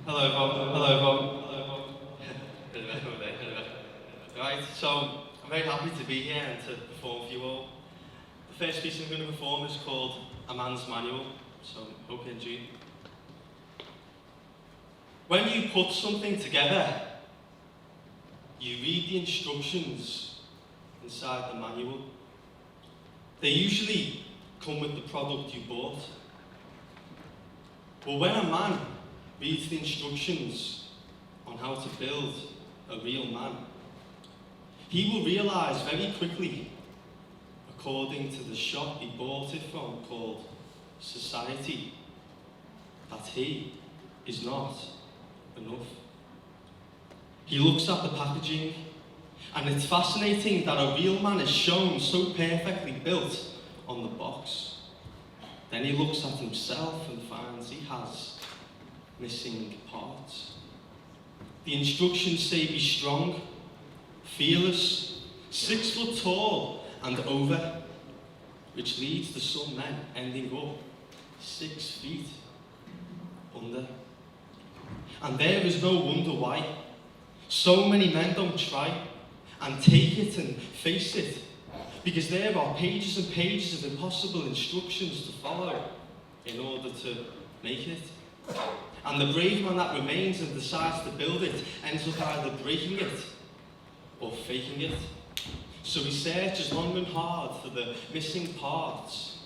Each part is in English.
Hello everyone, hello everyone. Hello there. Right, so I'm very happy to be here and to perform for you all. The first piece I'm going to perform is called A Man's Manual, so hope you enjoy. When you put something together, you read the instructions inside the manual. They usually come with the product you bought. But when a man reads the instructions on how to build a real man, he will realise very quickly, according to the shop he bought it from called society, that he is not enough. He looks at the packaging, and it's fascinating that a real man is shown so perfectly built on the box. Then he looks at himself and finds he has missing parts. The instructions say be strong, fearless, 6 foot tall and over, which leads to some men ending up 6 feet under. And there is no wonder why. So many men don't try and take it and face it, because there are pages and pages of impossible instructions to follow in order to make it. And the brave man that remains and decides to build it ends up either breaking it or faking it. So he searches long and hard for the missing parts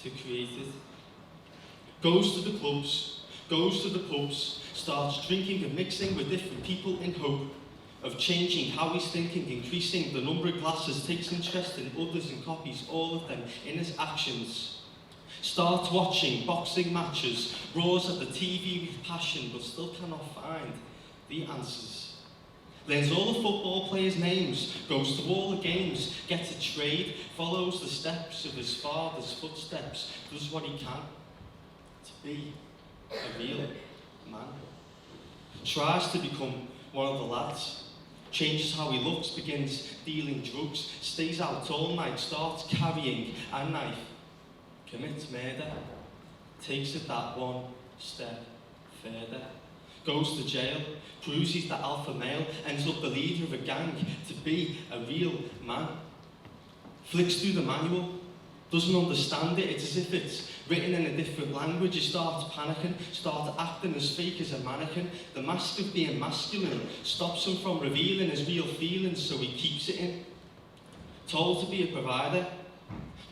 to create it. Goes to the clubs, goes to the pubs, starts drinking and mixing with different people in hope of changing how he's thinking, increasing the number of glasses, takes interest in others and copies all of them in his actions. Starts watching boxing matches, roars at the TV with passion, but still cannot find the answers. Learns all the football players' names, goes to all the games, gets a trade, follows the steps of his father's footsteps, does what he can to be a real man. Tries to become one of the lads, changes how he looks, begins dealing drugs, stays out all night, starts carrying a knife, commits murder, takes it that one step further, goes to jail, proves he's the alpha male, ends up the leader of a gang to be a real man. Flicks through the manual, doesn't understand it, it's as if it's written in a different language. He starts panicking, starts acting as fake as a mannequin. The mask of being masculine stops him from revealing his real feelings, so he keeps it in. Told to be a provider,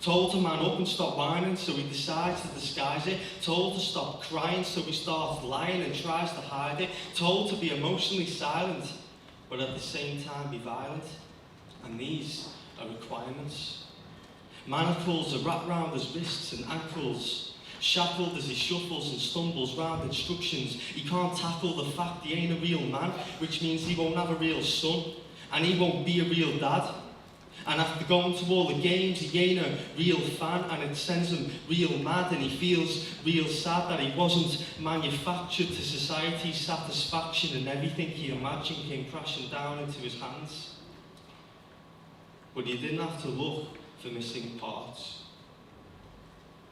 told to man up and stop whining, so he decides to disguise it. Told to stop crying, so he starts lying and tries to hide it. Told to be emotionally silent, but at the same time be violent. And these are requirements. Manacles are wrapped round his wrists and ankles, shackled as he shuffles and stumbles round instructions. He can't tackle the fact he ain't a real man, which means he won't have a real son, and he won't be a real dad. And after going to all the games, he ain't a real fan, and it sends him real mad, and he feels real sad that he wasn't manufactured to society's satisfaction, and everything he imagined came crashing down into his hands. But he didn't have to look for missing parts.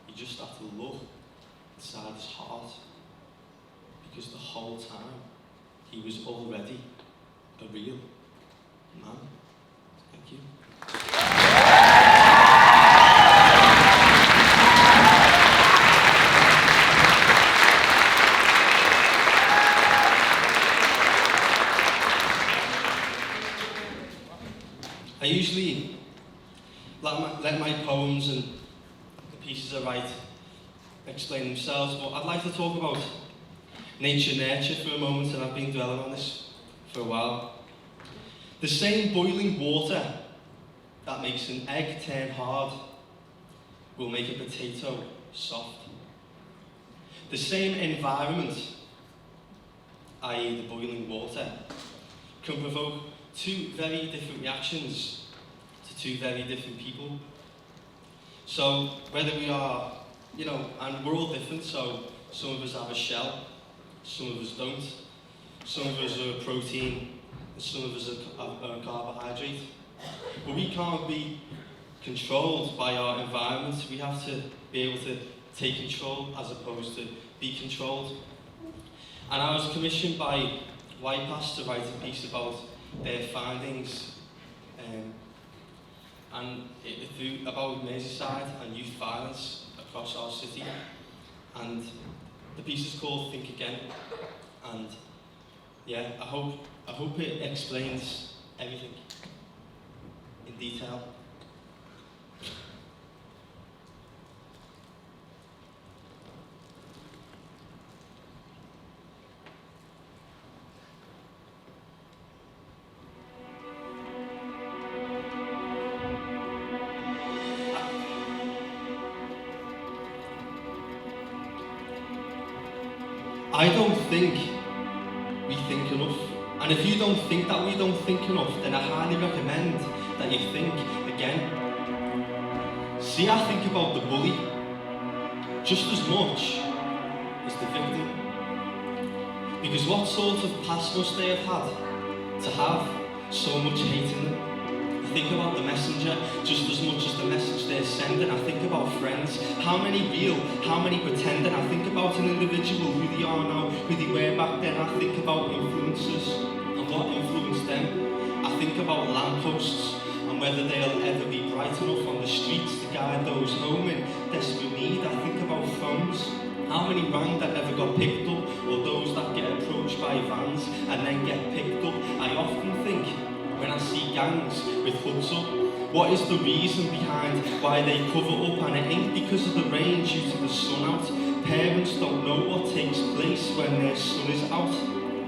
He just had to look inside his heart, because the whole time he was already a real man. Thank you. I usually let my poems and the pieces I write explain themselves, but I'd like to talk about nature nurture for a moment, and I've been dwelling on this for a while. The same boiling water that makes an egg turn hard will make a potato soft. The same environment, i.e. the boiling water, can provoke two very different reactions to two very different people. So whether we are, and we're all different, so some of us have a shell, some of us don't. Some of us are protein, and some of us are carbohydrate. But we can't be controlled by our environment. We have to be able to take control as opposed to be controlled. And I was commissioned by YPAS to write a piece about their findings about Merseyside and youth violence across our city. And the piece is called Think Again. And yeah, I hope it explains everything in detail. I don't think we think enough. And if you don't think that we don't think enough, then I highly recommend that you think again. See, I think about the bully just as much as the victim. Because what sort of past must they have had to have so much hate in them? I think about the messenger just as much as the message they're sending. I think about friends, how many real, how many pretending. I think about an individual, who they are now, who they were back then. I think about influencers and what influenced them. I think about lampposts and whether they'll ever be bright enough on the streets to guide those home in desperate need. I think about phones, how many rang that never got picked up, or those that get approached by vans and then get picked up. I often think, when I see gangs with hoods up, what is the reason behind why they cover up? And it ain't because of the rain due to the sun out. Parents don't know what takes place when their son is out.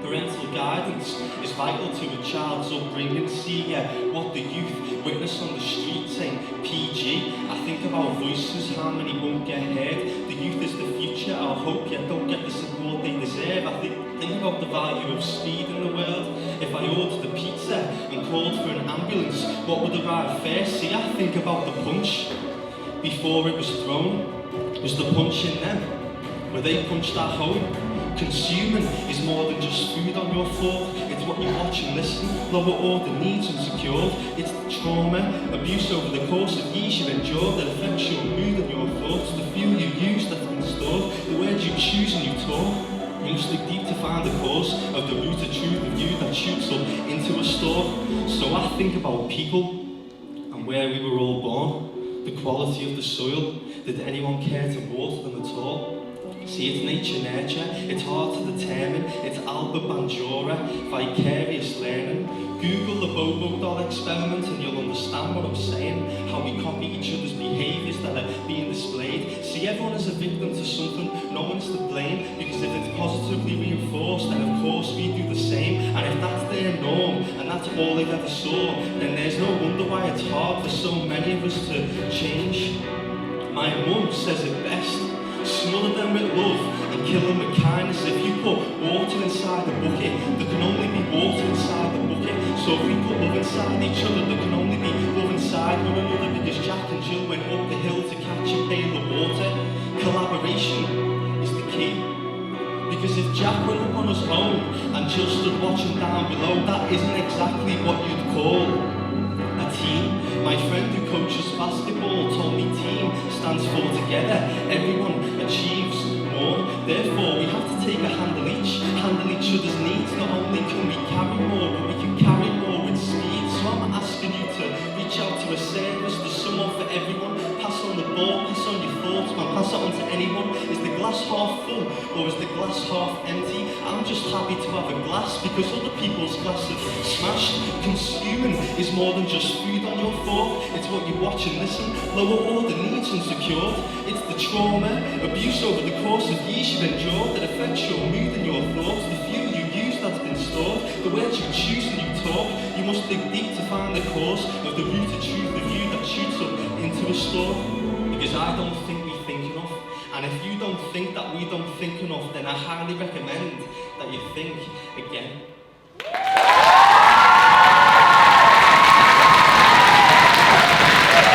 Parental guidance is vital to a child's upbringing. See what the youth witness on the street saying PG. I think about voices, how many won't get heard. The youth is the future, I hope you don't get the support they deserve. I think about the value of speed in the world. If I ordered a pizza and called for an ambulance, what would arrive first? See, I think about the punch before it was thrown. Was the punch in them? Were they punched at home? Consuming is more than just food on your fork. It's what you watch and listen, lower order needs unsecured. It's the trauma, abuse over the course of years you've endured that affects your mood and your thoughts. The fuel you use that's been stored, the words you choose and you talk. You must dig deep to find the cause of the root of truth of you that shoots up into a storm. So I think about people and where we were all born, the quality of the soil. Did anyone care to water them at all? See, it's nature nurture, it's hard to determine, it's Albert Bandura, vicarious learning. Google the Bobo doll experiment and you'll understand what I'm saying, how we copy each other's behaviours that are being displayed. See, everyone is a victim to something, no one's to blame, because if it's positively reinforced, then of course we do the same. And if that's their norm, and that's all they've ever saw, then there's no wonder why it's hard for so many of us to change. My mum says it best. Smother them with love and kill them with kindness. If you put water inside the bucket, there can only be water inside the bucket. So if we put love inside each other, there can only be love inside one another. Because Jack and Jill went up the hill to catch a pail of water. Collaboration is the key. Because if Jack went up on his own and Jill stood watching down below, that isn't exactly what you'd call a team. My friend who coaches basketball told me team stands for together. Everyone achieves more. Therefore, we have to take a handle each other's needs. Not only can we carry more, but we can carry more with speed. So I'm asking you to reach out to a service. There's someone for everyone. Pass on the ball, pass on your thoughts, man. Pass it on to anyone. Is the glass half full or is the glass half empty? I'm just happy to have a glass because other people's glasses smashed. Consuming is more than just food on your fork. It's what you watch and listen. Lower order needs unsecured. It's the trauma, abuse over the course of years you've endured that affects your mood and your thoughts. The fuel you use that's been stored. The words you choose when you talk. You must dig deep to find the cause of the root of truth of you that shoots up into a storm. Because I don't think we think enough. And if you don't think that we don't think enough, then I highly recommend that you think again.